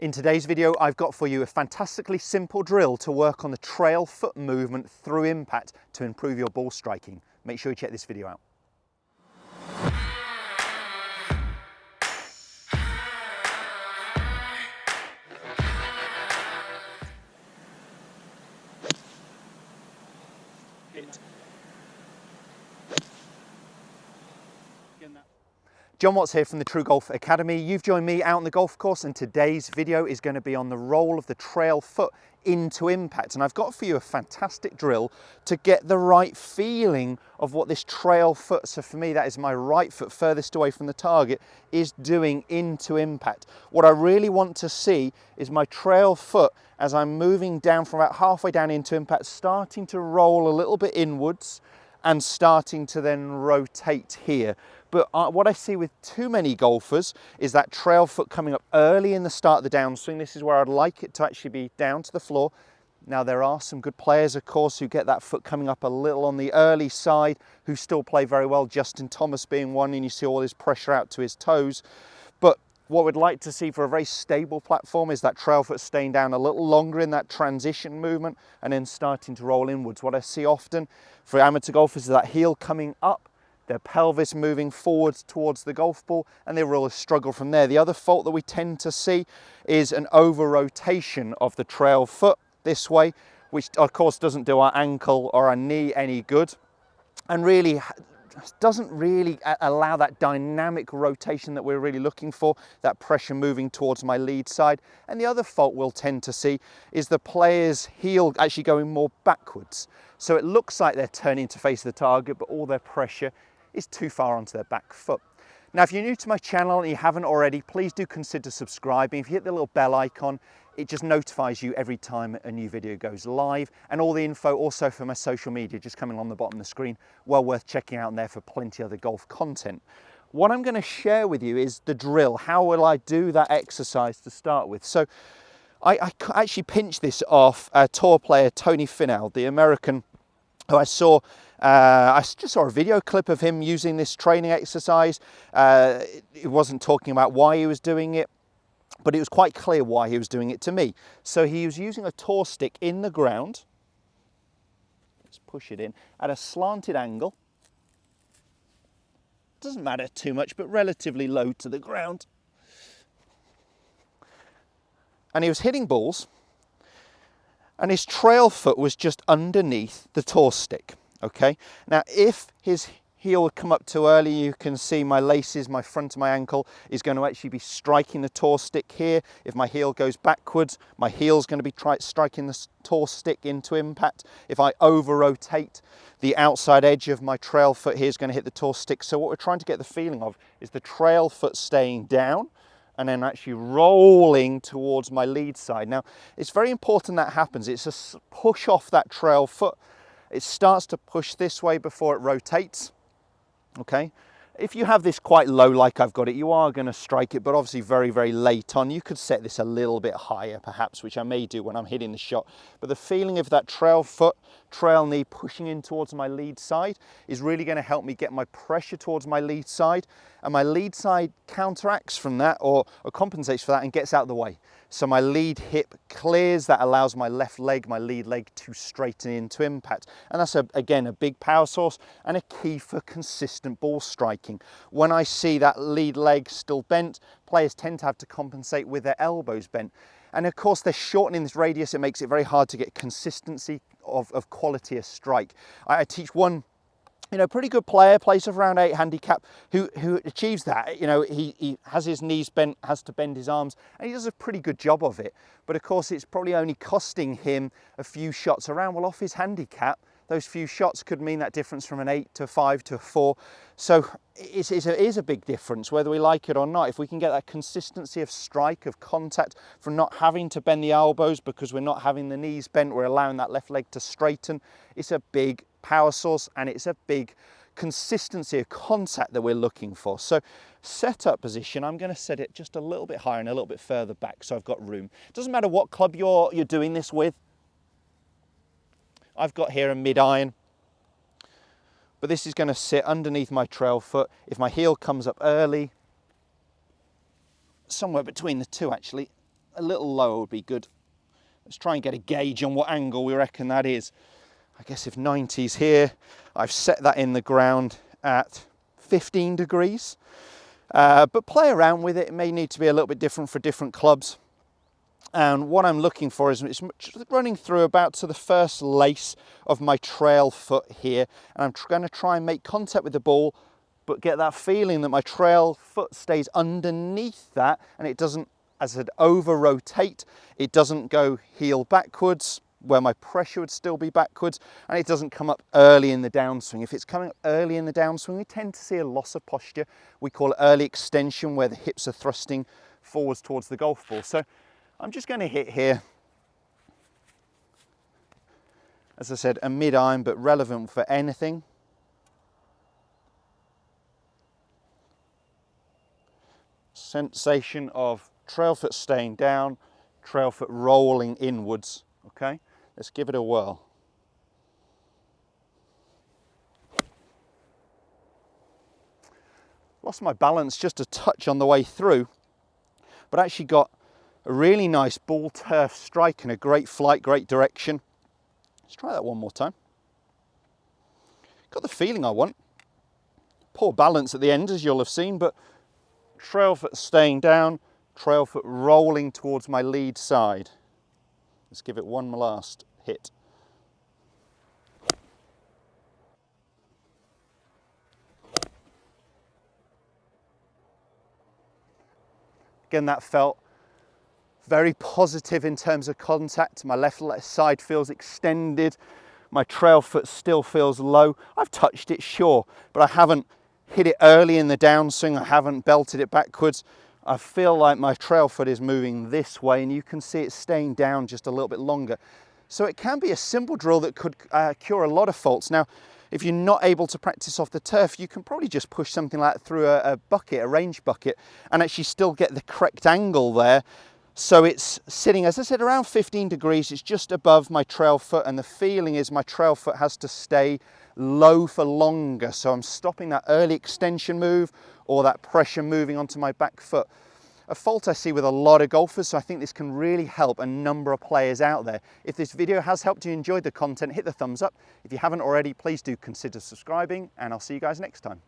In today's video, I've got for you a fantastically simple drill to work on the trail foot movement through impact to improve your ball striking. Make sure you check this video out. Jon Watts here from the TruGolf Academy. You've joined me out on the golf course, and today's video is going to be on the role of the trail foot into impact. And I've got for you a fantastic drill to get the right feeling of what this trail foot, so for me that is my right foot furthest away from the target, is doing into impact. What I really want to see is my trail foot, as I'm moving down from about halfway down into impact, starting to roll a little bit inwards and starting to then rotate here. But what I see with too many golfers is that trail foot coming up early in the start of the downswing. This is where I'd like it to actually be down to the floor. Now there are some good players, of course, who get that foot coming up a little on the early side, who still play very well, Justin Thomas being one, and you see all this pressure out to his toes. But what we'd like to see for a very stable platform is that trail foot staying down a little longer in that transition movement and then starting to roll inwards. What I see often for amateur golfers is that heel coming up, their pelvis moving forwards towards the golf ball, and they really struggle from there. The other fault that we tend to see is an over rotation of the trail foot this way, which of course doesn't do our ankle or our knee any good, and really doesn't really allow that dynamic rotation that we're really looking for, that pressure moving towards my lead side. And the other fault we'll tend to see is the player's heel actually going more backwards. So it looks like they're turning to face the target, but all their pressure is too far onto their back foot. Now, if you're new to my channel and you haven't already, please do consider subscribing. If you hit the little bell icon, it just notifies you every time a new video goes live, and all the info also for my social media just coming on the bottom of the screen. Well worth checking out there for plenty of other golf content. What I'm going to share with you is the drill. How will I do that exercise to start with? So I actually pinched this off tour player Tony Finau, the American, who I just saw a video clip of him using this training exercise. He wasn't talking about why he was doing it, but it was quite clear why he was doing it to me. So he was using a tour stick in the ground. Let's push it in at a slanted angle. Doesn't matter too much, but relatively low to the ground. And he was hitting balls, and his trail foot was just underneath the tour stick. Okay, now if his heel would come up too early, you can see my laces, my front of my ankle is going to actually be striking the tour stick here. If my heel goes backwards, my heel's going to be striking the tour stick into impact. If I over rotate, the outside edge of my trail foot here is going to hit the tour stick. So what we're trying to get the feeling of is the trail foot staying down and then actually rolling towards my lead side. Now, it's very important that happens. It's a push off that trail foot. It starts to push this way before it rotates. Okay, if you have this quite low like I've got it, you are going to strike it, but obviously very, very late on. You could set this a little bit higher perhaps, which I may do when I'm hitting the shot. But the feeling of that trail foot, trail knee pushing in towards my lead side is really going to help me get my pressure towards my lead side. And my lead side counteracts from that or compensates for that and gets out of the way. So my lead hip clears, that allows my left leg, my lead leg, to straighten into impact. And that's, again, a big power source and a key for consistent ball striking. When I see that lead leg still bent, players tend to have to compensate with their elbows bent. And of course, they're shortening this radius. It makes it very hard to get consistency of quality of strike. I teach one pretty good player, plays around 8 handicap, who achieves that. He has his knees bent, has to bend his arms, and he does a pretty good job of it. But of course, it's probably only costing him a few shots around. Well, off his handicap, those few shots could mean that difference from an 8 to a 5 to a 4. So it is a big difference, whether we like it or not. If we can get that consistency of strike, of contact, from not having to bend the elbows because we're not having the knees bent, we're allowing that left leg to straighten, it's a big power source and it's a big consistency of contact that we're looking for. So setup position, I'm going to set it just a little bit higher and a little bit further back so I've got room. It doesn't matter what club you're doing this with. I've got here a mid-iron, but this is going to sit underneath my trail foot. If my heel comes up early, somewhere between the two actually, a little lower would be good. Let's try and get a gauge on what angle we reckon that is. I guess if 90's here, I've set that in the ground at 15 degrees. But play around with it. It may need to be a little bit different for different clubs. And what I'm looking for is it's running through about to the first lace of my trail foot here. And I'm going to try and make contact with the ball, but get that feeling that my trail foot stays underneath that and it doesn't, as I said, over rotate. It doesn't go heel backwards where my pressure would still be backwards, and it doesn't come up early in the downswing. If it's coming up early in the downswing, we tend to see a loss of posture. We call it early extension, where the hips are thrusting forwards towards the golf ball. So I'm just going to hit here. As I said, a mid-iron, but relevant for anything. Sensation of trail foot staying down, trail foot rolling inwards. Okay, let's give it a whirl. Lost my balance just a touch on the way through, but actually got a really nice ball turf strike and a great flight, great direction. Let's try that one more time. Got the feeling I want. Poor balance at the end, as you'll have seen, but trail foot staying down, trail foot rolling towards my lead side. Let's give it one last hit. Again, that felt very positive in terms of contact. My left side feels extended. My trail foot still feels low. I've touched it, sure, but I haven't hit it early in the downswing. I haven't belted it backwards. I feel like my trail foot is moving this way, and you can see it staying down just a little bit longer. So it can be a simple drill that could cure a lot of faults. Now, if you're not able to practice off the turf, you can probably just push something like that through a bucket, a range bucket, and actually still get the correct angle there. So it's sitting, as I said, around 15 degrees. It's just above my trail foot, and the feeling is my trail foot has to stay low for longer. So I'm stopping that early extension move or that pressure moving onto my back foot. A fault I see with a lot of golfers, so I think this can really help a number of players out there. If this video has helped you enjoy the content, hit the thumbs up. If you haven't already, please do consider subscribing, and I'll see you guys next time.